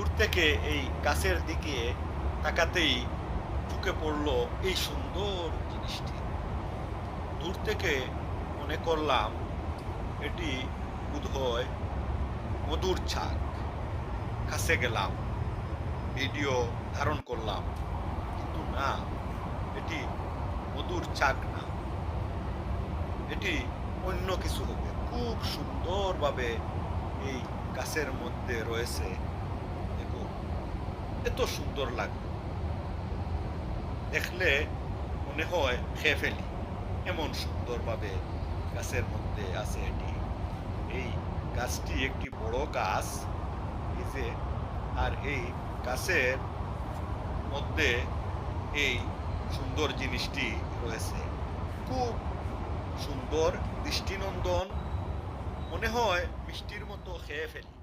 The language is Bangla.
দূর থেকে এই গাছের দিকে তাকাতেই চোখে পড়ল এই সুন্দর জিনিসটি। দূর থেকে মনে করলাম এটি বোধহয় মধুর ছাগ। কাছে গেলাম, ভিডিও ধারণ করলাম, কিন্তু না, এটি মধুর ছাগ না, এটি অন্য কিছু হবে। খুব সুন্দরভাবে এই গাছের মধ্যে রয়েছে। দেখুন, এত সুন্দর লাগলো, দেখলে মনে হয় খেয়ে ফেলি, এমন সুন্দরভাবে গাছের মধ্যে আছে এটি। এই গাছটি একটি বড় গাছ, এই যে, আর এই গাছের মধ্যে এই সুন্দর জিনিসটি রয়েছে। খুব সুন্দর, দৃষ্টিনন্দন, মনে হয় মিষ্টির মতো খেয়ে ফেলি।